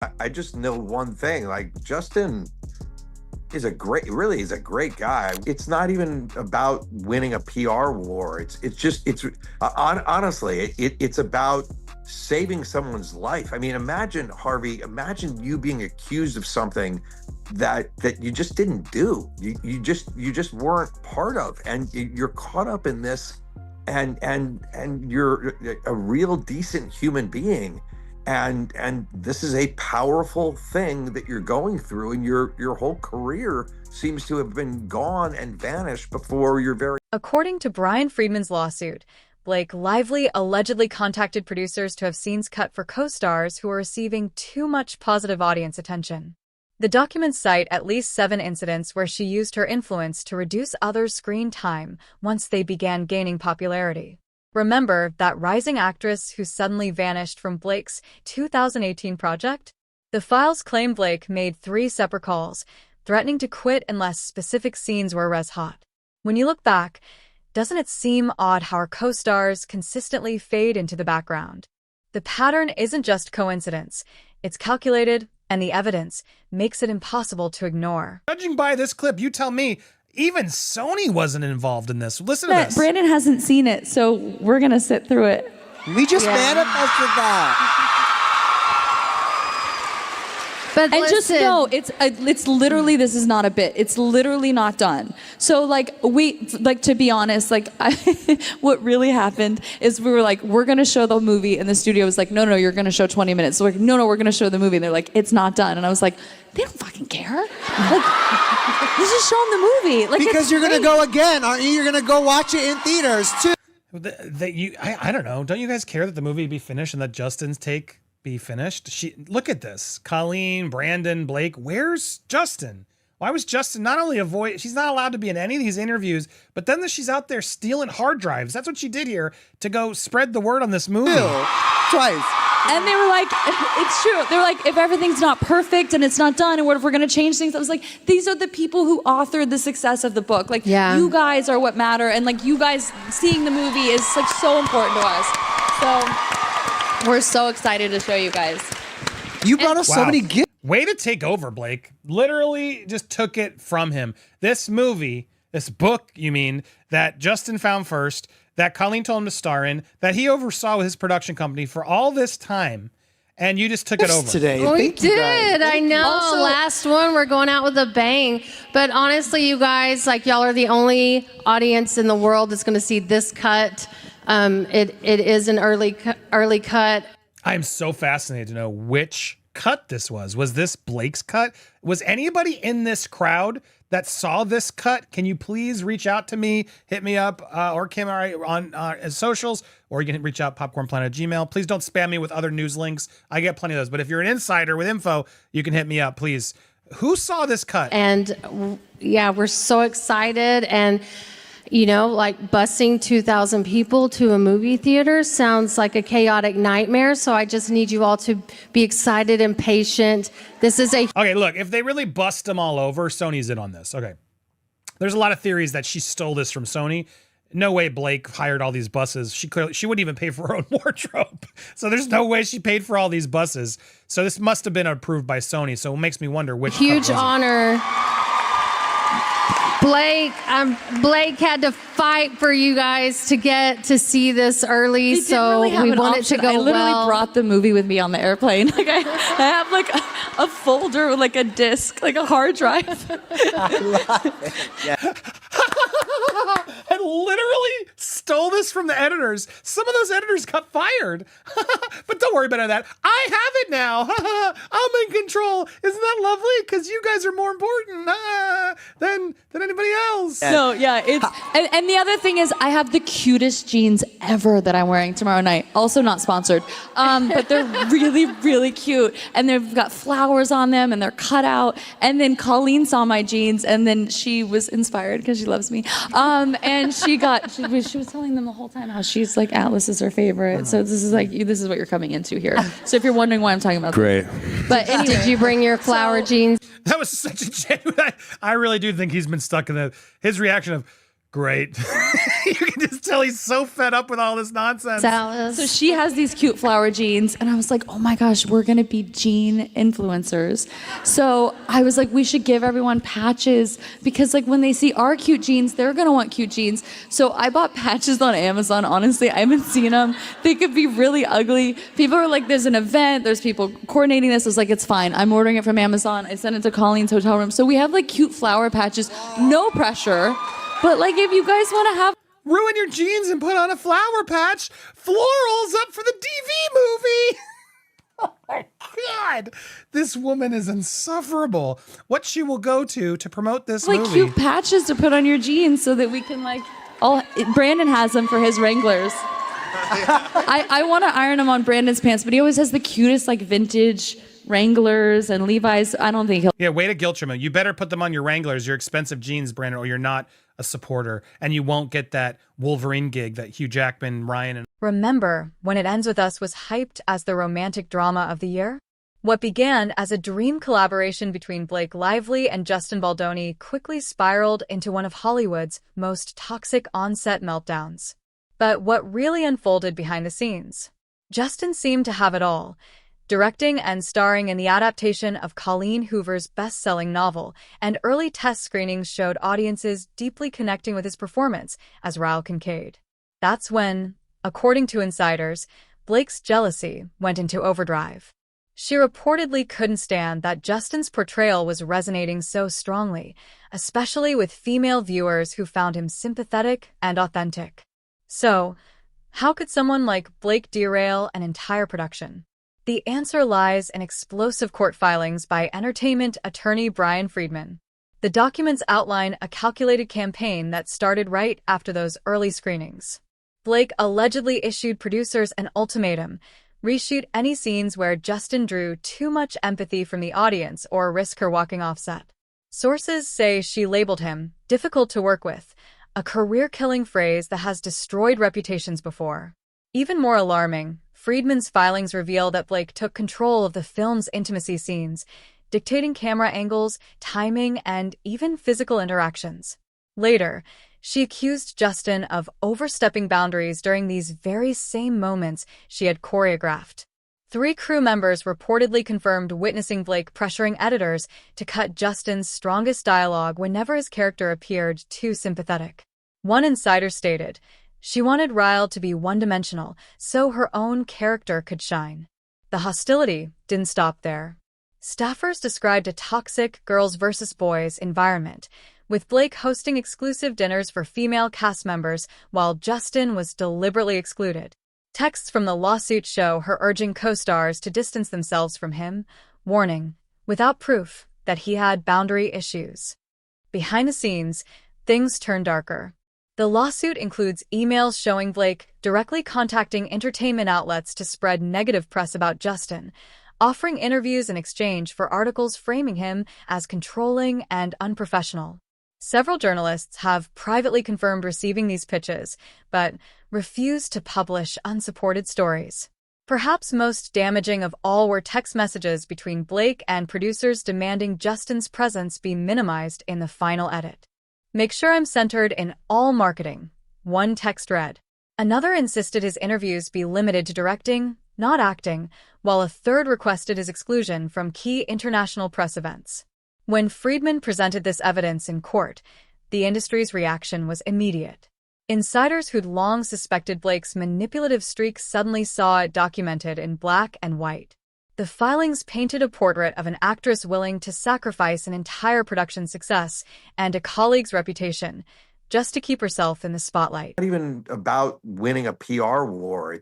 I just know one thing, like Justin is really is a great guy. It's not even about winning a PR war. Honestly, it's about saving someone's life. I mean, imagine, Harvey, imagine you being accused of something that you just didn't do. You just weren't part of, and you're caught up in this, and you're a real decent human being. And this is a powerful thing that you're going through, and your whole career seems to have been gone and vanished before your very. According to Bryan Freedman's lawsuit, Blake Lively allegedly contacted producers to have scenes cut for co-stars who were receiving too much positive audience attention. The documents cite at least 7 incidents where she used her influence to reduce others' screen time once they began gaining popularity. Remember that rising actress who suddenly vanished from Blake's 2018 project? The files claim Blake made 3 separate calls, threatening to quit unless specific scenes were res hot. When you look back, doesn't it seem odd how our co-stars consistently fade into the background? The pattern isn't just coincidence, it's calculated, and the evidence makes it impossible to ignore. Judging by this clip, you tell me, even Sony wasn't involved in this. Listen to this. Brandon hasn't seen it, so we're going to sit through it. We just manifested that. But and just know, it's literally, this is not a bit. It's literally not done. So to be honest, what really happened is we were like, we're going to show the movie, and the studio was like, no, you're going to show 20 minutes. So we're like, no, we're going to show the movie. And they're like, it's not done. And I was like, they don't fucking care. Let's just show them the movie. Because you're going to go again, aren't you? You're going to go watch it in theaters too. I don't know. Don't you guys care that the movie be finished and that Justin's take be finished? Look at this. Colleen, Brandon, Blake. Where's Justin? Why was Justin not only she's not allowed to be in any of these interviews, but then she's out there stealing hard drives. That's what she did here to go spread the word on this movie. Twice. And they were like, it's true. They were like, if everything's not perfect and it's not done, and what if we're going to change things? I was like, these are the people who authored the success of the book. You guys are what matter. And you guys seeing the movie is so important to us. So we're so excited to show you guys. You brought us so many gifts. Way to take over, Blake. Literally just took it from him. This movie, this book, you mean, that Justin found first, that Colleen told him to star in, that he oversaw with his production company for all this time, and you just took it over. Today. We did. I know. Also, last one, we're going out with a bang. But honestly, you guys, y'all are the only audience in the world that's going to see this cut. It is an early cut. I'm so fascinated to know which cut this was. Was this Blake's cut? Was anybody in this crowd that saw this cut? Can you please reach out to me, hit me up, or Kim on socials, or you can reach out popcornplanet@gmail. Please don't spam me with other news links. I get plenty of those. But if you're an insider with info, you can hit me up, please. Who saw this cut? And yeah, we're so excited. And busing 2,000 people to a movie theater sounds like a chaotic nightmare. So I just need you all to be excited and patient. This is Okay, look, if they really bust them all over, Sony's in on this. Okay. There's a lot of theories that she stole this from Sony. No way Blake hired all these buses. She wouldn't even pay for her own wardrobe. So there's no way she paid for all these buses. So this must have been approved by Sony. So it makes me wonder which. Huge honor. Blake had to fight for you guys to get to see this early, so we want it to go well. I literally brought the movie with me on the airplane. I have a folder with a disc, a hard drive. I love it. Yeah. I literally stole this from the editors. Some of those editors got fired. But don't worry about that. I have it now. I'm in control. Isn't that lovely? Because you guys are more important than anybody else. No, yeah. And the other thing is, I have the cutest jeans ever that I'm wearing tomorrow night. Also not sponsored. But they're really, really cute. And they've got flowers on them, and they're cut out. And then Colleen saw my jeans, and then she was inspired because she loves me. And she was telling them the whole time how she's Atlas is her favorite. So this is what you're coming into here. So if you're wondering why I'm talking about Great. This. But anyway, did you bring your flower jeans? That was such a genuine. I really do think he's been stuck in his reaction of, Great. You can just tell he's so fed up with all this nonsense. So she has these cute flower jeans, and I was like, oh my gosh, we're gonna be jean influencers. So I was like, we should give everyone patches, because like when they see our cute jeans, they're gonna want cute jeans. So I bought patches on Amazon. Honestly, I haven't seen them. They could be really ugly. People are like, there's an event, there's people coordinating this. I was like, it's fine. I'm ordering it from Amazon. I sent it to Colleen's hotel room. So we have like cute flower patches, no pressure. But like, if you guys want to have ruin your jeans and put on a flower patch, florals up for the DV movie. Oh my God, this woman is insufferable. What she will go to promote this like movie. cute patches to put on your jeans so that we can like, Brandon has them for his Wranglers. I want to iron them on Brandon's pants, but he always has the cutest like vintage Wranglers and Levi's. I don't think he'll. Yeah, way to guilt trip him. You better put them on your Wranglers, your expensive jeans, Brandon, or you're not a supporter, and you won't get that Wolverine gig that Hugh Jackman, Ryan, and Remember When It Ends With Us was hyped as the romantic drama of the year? What began as a dream collaboration between Blake Lively and Justin Baldoni quickly spiraled into one of Hollywood's most toxic on-set meltdowns. But what really unfolded behind the scenes? Justin seemed to have it all. Directing and starring in the adaptation of Colleen Hoover's best-selling novel, and early test screenings showed audiences deeply connecting with his performance as Raoul Kincaid. That's when, according to insiders, Blake's jealousy went into overdrive. She reportedly couldn't stand that Justin's portrayal was resonating so strongly, especially with female viewers who found him sympathetic and authentic. So, how could someone like Blake derail an entire production? The answer lies in explosive court filings by entertainment attorney Bryan Freedman. The documents outline a calculated campaign that started right after those early screenings. Blake allegedly issued producers an ultimatum: reshoot any scenes where Justin drew too much empathy from the audience or risk her walking off set. Sources say she labeled him difficult to work with, a career-killing phrase that has destroyed reputations before. Even more alarming, Freedman's filings reveal that Blake took control of the film's intimacy scenes, dictating camera angles, timing, and even physical interactions. Later, she accused Justin of overstepping boundaries during these very same moments she had choreographed. 3 crew members reportedly confirmed witnessing Blake pressuring editors to cut Justin's strongest dialogue whenever his character appeared too sympathetic. One insider stated, she wanted Ryle to be one-dimensional so her own character could shine. The hostility didn't stop there. Staffers described a toxic girls versus boys environment, with Blake hosting exclusive dinners for female cast members while Justin was deliberately excluded. Texts from the lawsuit show her urging co-stars to distance themselves from him, warning, without proof, that he had boundary issues. Behind the scenes, things turned darker. The lawsuit includes emails showing Blake directly contacting entertainment outlets to spread negative press about Justin, offering interviews in exchange for articles framing him as controlling and unprofessional. Several journalists have privately confirmed receiving these pitches, but refused to publish unsupported stories. Perhaps most damaging of all were text messages between Blake and producers demanding Justin's presence be minimized in the final edit. Make sure I'm centered in all marketing, one text read. Another insisted his interviews be limited to directing, not acting, while a third requested his exclusion from key international press events. When Freedman presented this evidence in court, the industry's reaction was immediate. Insiders who'd long suspected Blake's manipulative streak suddenly saw it documented in black and white. The filings painted a portrait of an actress willing to sacrifice an entire production's success and a colleague's reputation just to keep herself in the spotlight. Not even about winning a PR war.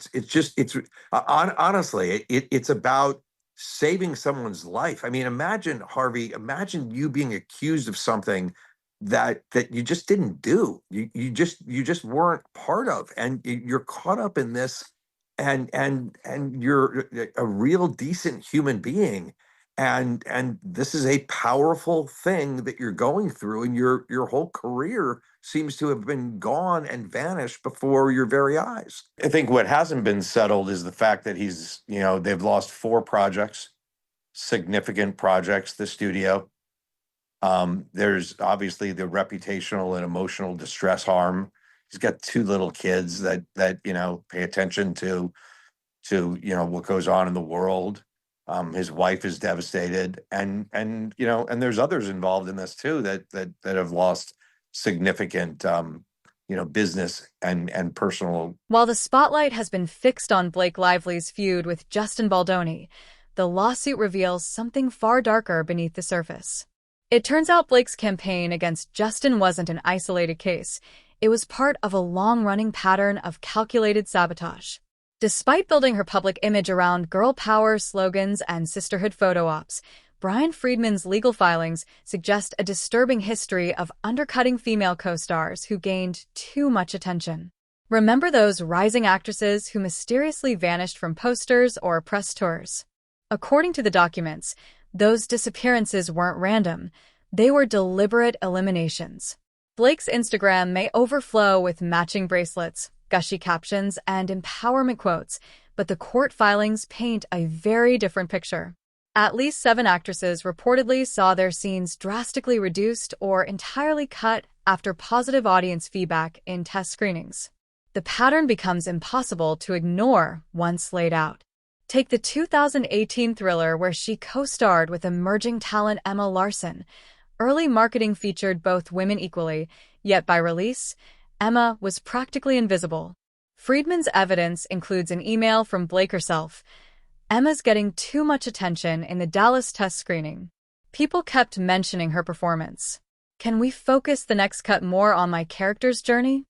Honestly, it's about saving someone's life. I mean, imagine, Harvey, imagine you being accused of something that you just didn't do. You just weren't part of, and you're caught up in this, and you're a real decent human being, and this is a powerful thing that you're going through, and your whole career seems to have been gone and vanished before your very eyes. I think what hasn't been settled is the fact that they've lost 4 projects, significant projects, the studio. There's obviously the reputational and emotional distress harm. He's got two little kids that pay attention to what goes on in the world. His wife is devastated, and there's others involved in this too that have lost significant business and personal. While the spotlight has been fixed on Blake Lively's feud with Justin Baldoni, the lawsuit reveals something far darker beneath the surface. It turns out Blake's campaign against Justin wasn't an isolated case. It was part of a long-running pattern of calculated sabotage. Despite building her public image around girl power slogans and sisterhood photo ops, Bryan Freedman's legal filings suggest a disturbing history of undercutting female co-stars who gained too much attention. Remember those rising actresses who mysteriously vanished from posters or press tours? According to the documents, those disappearances weren't random. They were deliberate eliminations. Blake's Instagram may overflow with matching bracelets, gushy captions, and empowerment quotes, but the court filings paint a very different picture. At least 7 actresses reportedly saw their scenes drastically reduced or entirely cut after positive audience feedback in test screenings. The pattern becomes impossible to ignore once laid out. Take the 2018 thriller where she co-starred with emerging talent Emma Larson. Early marketing featured both women equally, yet by release, Emma was practically invisible. Freedman's evidence includes an email from Blake herself. Emma's getting too much attention in the Dallas test screening. People kept mentioning her performance. Can we focus the next cut more on my character's journey?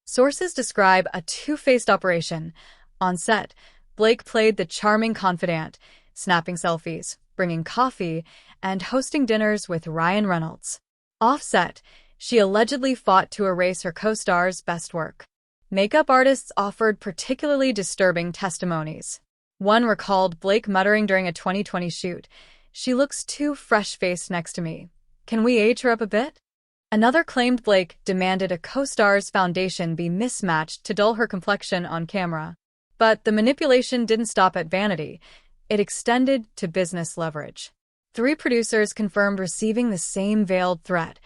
Sources describe a two-faced operation. On set, Blake played the charming confidant, snapping selfies, bringing coffee, and hosting dinners with Ryan Reynolds. Off-set, she allegedly fought to erase her co-star's best work. Makeup artists offered particularly disturbing testimonies. One recalled Blake muttering during a 2020 shoot, "She looks too fresh-faced next to me. Can we age her up a bit?" Another claimed Blake demanded a co-star's foundation be mismatched to dull her complexion on camera. But the manipulation didn't stop at vanity. It extended to business leverage. 3 producers confirmed receiving the same veiled threat.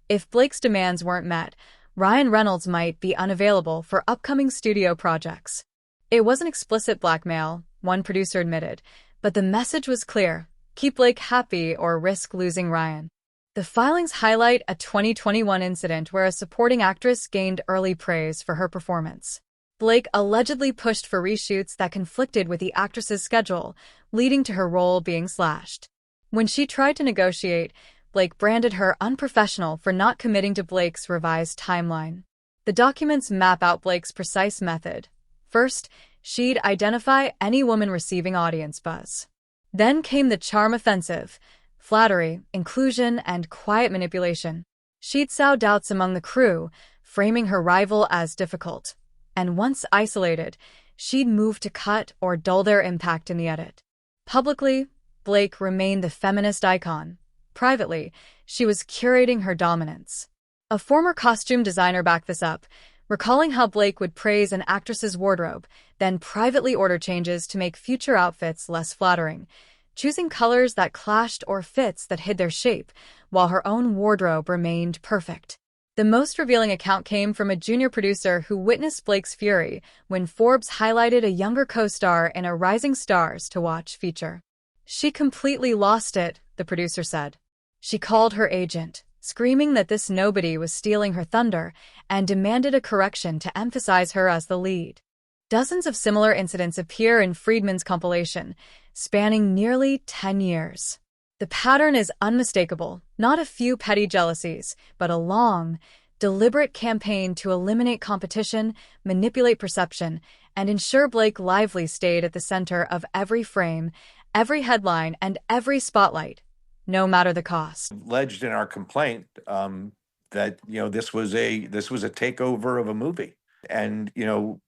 If Blake's demands weren't met, Ryan Reynolds might be unavailable for upcoming studio projects. It wasn't explicit blackmail, one producer admitted, but the message was clear: keep Blake happy or risk losing Ryan. The filings highlight a 2021 incident where a supporting actress gained early praise for her performance. Blake allegedly pushed for reshoots that conflicted with the actress's schedule, leading to her role being slashed. When she tried to negotiate, Blake branded her unprofessional for not committing to Blake's revised timeline. The documents map out Blake's precise method. First, she'd identify any woman receiving audience buzz. Then came the charm offensive: flattery, inclusion, and quiet manipulation. She'd sow doubts among the crew, framing her rival as difficult. And once isolated, she'd move to cut or dull their impact in the edit. Publicly, Blake remained the feminist icon. Privately, she was curating her dominance. A former costume designer backed this up, recalling how Blake would praise an actress's wardrobe, then privately order changes to make future outfits less flattering, choosing colors that clashed or fits that hid their shape, while her own wardrobe remained perfect. The most revealing account came from a junior producer who witnessed Blake's fury when Forbes highlighted a younger co-star in a Rising Stars to Watch feature. "She completely lost it," the producer said. She called her agent, screaming that this nobody was stealing her thunder, and demanded a correction to emphasize her as the lead. Dozens of similar incidents appear in Freedman's compilation, spanning nearly 10 years. The pattern is unmistakable: not a few petty jealousies, but a long, deliberate campaign to eliminate competition, manipulate perception, and ensure Blake Lively stayed at the center of every frame, every headline, and every spotlight, no matter the cost. Alleged in our complaint that this was a takeover of a movie, and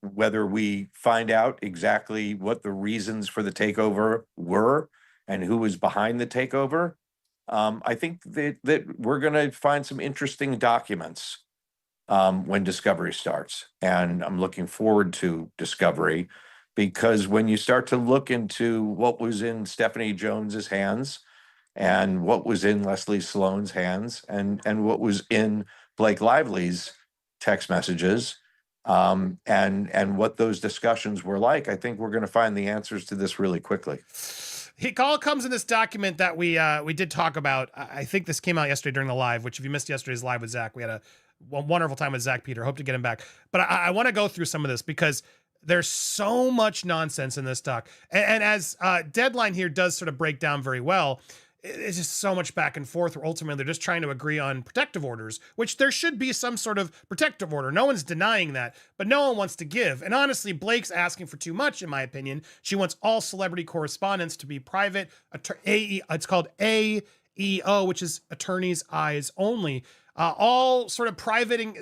whether we find out exactly what the reasons for the takeover were and who was behind the takeover, I think that we're going to find some interesting documents when Discovery starts, and I'm looking forward to Discovery, because when you start to look into what was in Stephanie Jones's hands, and what was in Leslie Sloan's hands and what was in Blake Lively's text messages, and what those discussions were like. I think we're going to find the answers to this really quickly. It all comes in this document that we did talk about. I think this came out yesterday during the live, which if you missed yesterday's live with Zach, we had a wonderful time with Zach Peter. Hope to get him back. But I want to go through some of this because there's so much nonsense in this doc. And as Deadline here does sort of break down very well, it's just so much back and forth where ultimately they're just trying to agree on protective orders, which there should be some sort of protective order. No one's denying that, but no one wants to give. And honestly, Blake's asking for too much, in my opinion. She wants all celebrity correspondence to be private. It's called AEO, which is attorney's eyes only. All sort of private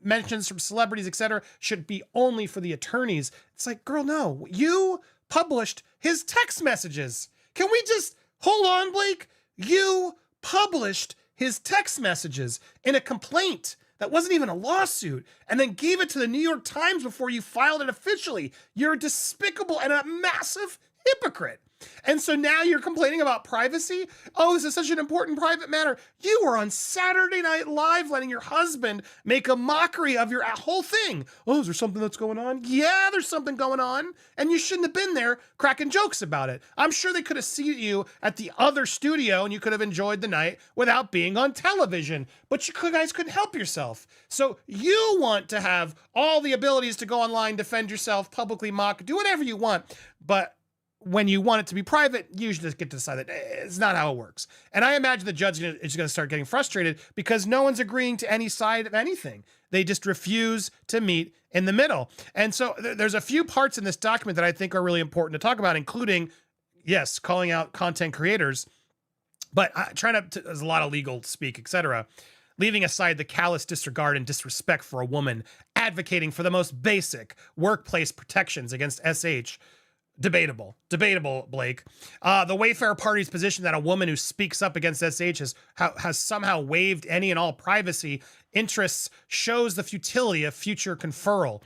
mentions from celebrities, etc., should be only for the attorneys. It's like, girl, no, you published his text messages. Can we just hold on, Blake? You published his text messages in a complaint that wasn't even a lawsuit and then gave it to the New York Times before you filed it officially. You're despicable and a massive hypocrite. And so now you're complaining about privacy? Oh, this is such an important private matter. You were on Saturday Night Live letting your husband make a mockery of your whole thing. Oh, is there something that's going on? Yeah, there's something going on. And you shouldn't have been there cracking jokes about it. I'm sure they could have seen you at the other studio and you could have enjoyed the night without being on television. But you guys couldn't help yourself. So you want to have all the abilities to go online, defend yourself, publicly mock, do whatever you want. But when you want it to be private, you just get to decide that it's not how it works. And I imagine the judge is going to start getting frustrated because no one's agreeing to any side of anything. They just refuse to meet in the middle. And so there's a few parts in this document that I think are really important to talk about, including, yes, calling out content creators, but trying to there's a lot of legal speak, etc., leaving aside the callous disregard and disrespect for a woman, advocating for the most basic workplace protections against SH. Debatable, Blake. The Wayfair Party's position that a woman who speaks up against SH has somehow waived any and all privacy interests shows the futility of future conferral.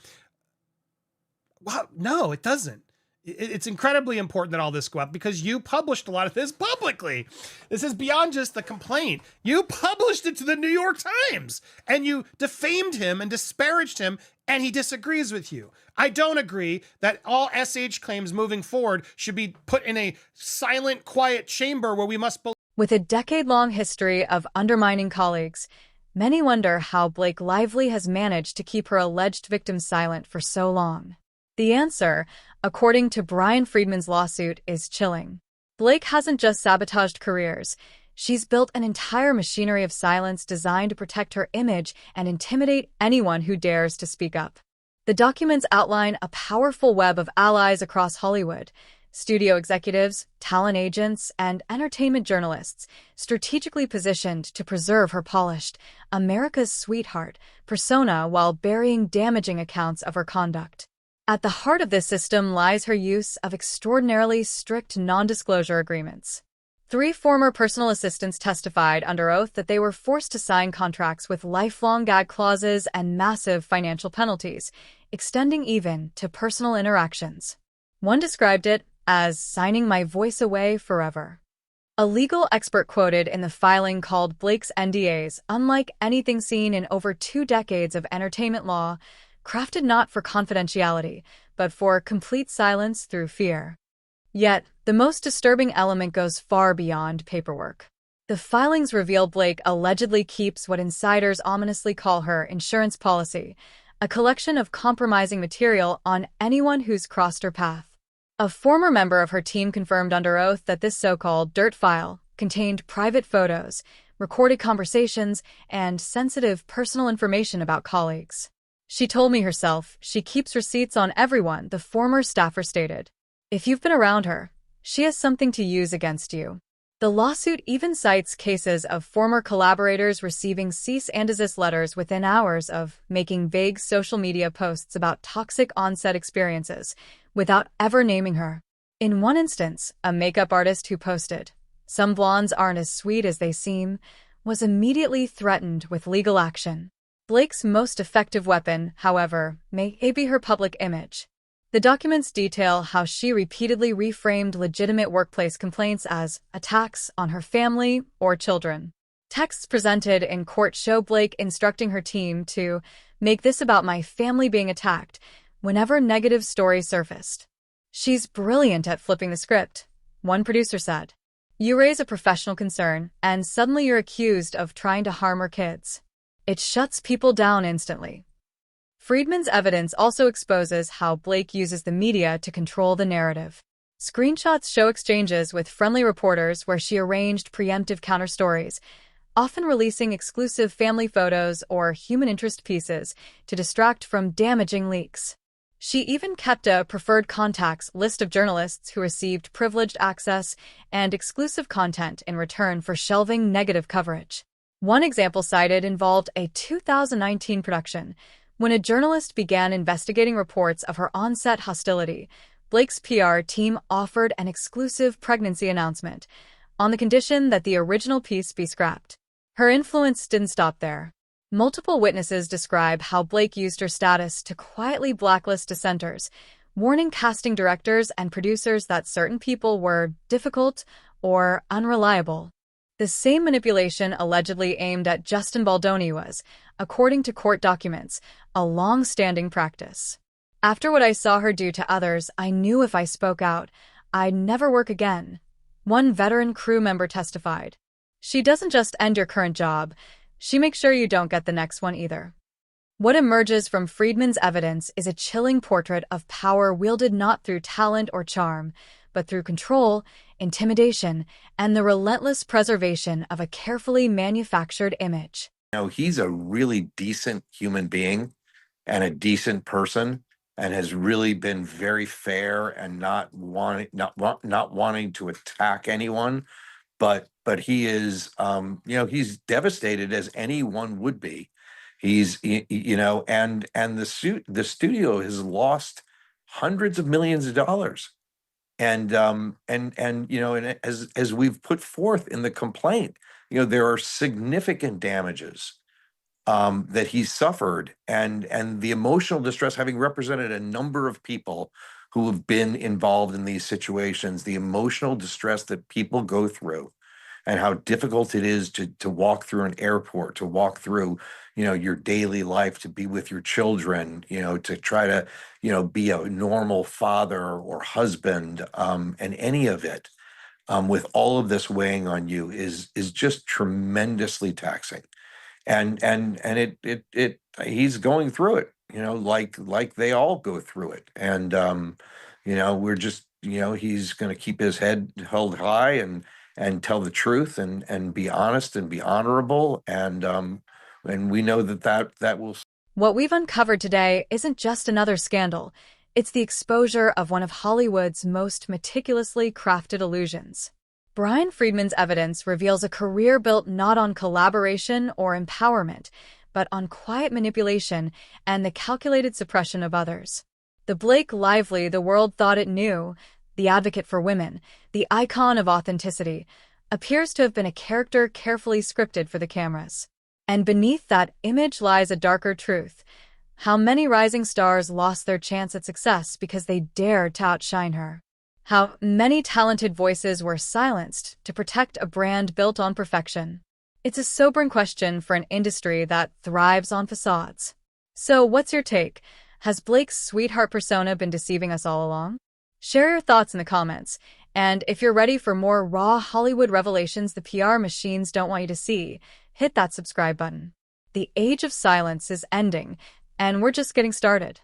Well, no, it doesn't. It's incredibly important that all this go up because you published a lot of this publicly. This is beyond just the complaint. You published it to the New York Times and you defamed him and disparaged him, and he disagrees with you. I don't agree that all SH claims moving forward should be put in a silent, quiet chamber where we must believe. With a decade-long history of undermining colleagues, many wonder how Blake Lively has managed to keep her alleged victim silent for so long. The answer, according to Bryan Freedman's lawsuit, is chilling. Blake hasn't just sabotaged careers. She's built an entire machinery of silence designed to protect her image and intimidate anyone who dares to speak up. The documents outline a powerful web of allies across Hollywood, studio executives, talent agents, and entertainment journalists, strategically positioned to preserve her polished, America's sweetheart persona while burying damaging accounts of her conduct. At the heart of this system lies her use of extraordinarily strict non-disclosure agreements. 3 former personal assistants testified under oath that they were forced to sign contracts with lifelong gag clauses and massive financial penalties, extending even to personal interactions. One described it as signing my voice away forever. A legal expert quoted in the filing called Blake's NDAs unlike anything seen in over 2 decades of entertainment law, crafted not for confidentiality, but for complete silence through fear. Yet, the most disturbing element goes far beyond paperwork. The filings reveal Blake allegedly keeps what insiders ominously call her insurance policy, a collection of compromising material on anyone who's crossed her path. A former member of her team confirmed under oath that this so-called dirt file contained private photos, recorded conversations, and sensitive personal information about colleagues. She told me herself she keeps receipts on everyone, the former staffer stated. If you've been around her, she has something to use against you. The lawsuit even cites cases of former collaborators receiving cease and desist letters within hours of making vague social media posts about toxic on-set experiences without ever naming her. In one instance, a makeup artist who posted, "Some blondes aren't as sweet as they seem," was immediately threatened with legal action. Blake's most effective weapon, however, may be her public image. The documents detail how she repeatedly reframed legitimate workplace complaints as attacks on her family or children. Texts presented in court show Blake instructing her team to make this about my family being attacked whenever negative stories surfaced. She's brilliant at flipping the script, one producer said. You raise a professional concern, and suddenly you're accused of trying to harm her kids. It shuts people down instantly. Freedman's evidence also exposes how Blake uses the media to control the narrative. Screenshots show exchanges with friendly reporters where she arranged preemptive counterstories, often releasing exclusive family photos or human interest pieces to distract from damaging leaks. She even kept a preferred contacts list of journalists who received privileged access and exclusive content in return for shelving negative coverage. One example cited involved a 2019 production. When a journalist began investigating reports of her on-set hostility, Blake's PR team offered an exclusive pregnancy announcement on the condition that the original piece be scrapped. Her influence didn't stop there. Multiple witnesses describe how Blake used her status to quietly blacklist dissenters, warning casting directors and producers that certain people were difficult or unreliable. The same manipulation allegedly aimed at Justin Baldoni was, according to court documents, a long-standing practice. After what I saw her do to others, I knew if I spoke out, I'd never work again, one veteran crew member testified. She doesn't just end your current job, she makes sure you don't get the next one either. What emerges from Freedman's evidence is a chilling portrait of power wielded not through talent or charm, but through control, intimidation, and the relentless preservation of a carefully manufactured image. He's a really decent human being and a decent person, and has really been very fair and not wanting to attack anyone. But he is, he's devastated as anyone would be. He's, and the studio has lost hundreds of millions of dollars. And as we've put forth in the complaint, there are significant damages that he's suffered, and the emotional distress, having represented a number of people who have been involved in these situations, the emotional distress that people go through, and how difficult it is to walk through an airport, to walk through, your daily life, to be with your children, to try to, be a normal father or husband, and any of it, with all of this weighing on you is just tremendously taxing. And he's going through it, like they all go through it. And, we're just, he's going to keep his head held high and tell the truth and be honest and be honorable. And we know that will. What we've uncovered today isn't just another scandal. It's the exposure of one of Hollywood's most meticulously crafted illusions. Bryan Freedman's evidence reveals a career built not on collaboration or empowerment, but on quiet manipulation and the calculated suppression of others. The Blake Lively the world thought it knew, the advocate for women, the icon of authenticity, appears to have been a character carefully scripted for the cameras. And beneath that image lies a darker truth: how many rising stars lost their chance at success because they dared to outshine her. How many talented voices were silenced to protect a brand built on perfection. It's a sobering question for an industry that thrives on facades. So what's your take? Has Blake's sweetheart persona been deceiving us all along? Share your thoughts in the comments. And if you're ready for more raw Hollywood revelations the PR machines don't want you to see, hit that subscribe button. The age of silence is ending, and we're just getting started.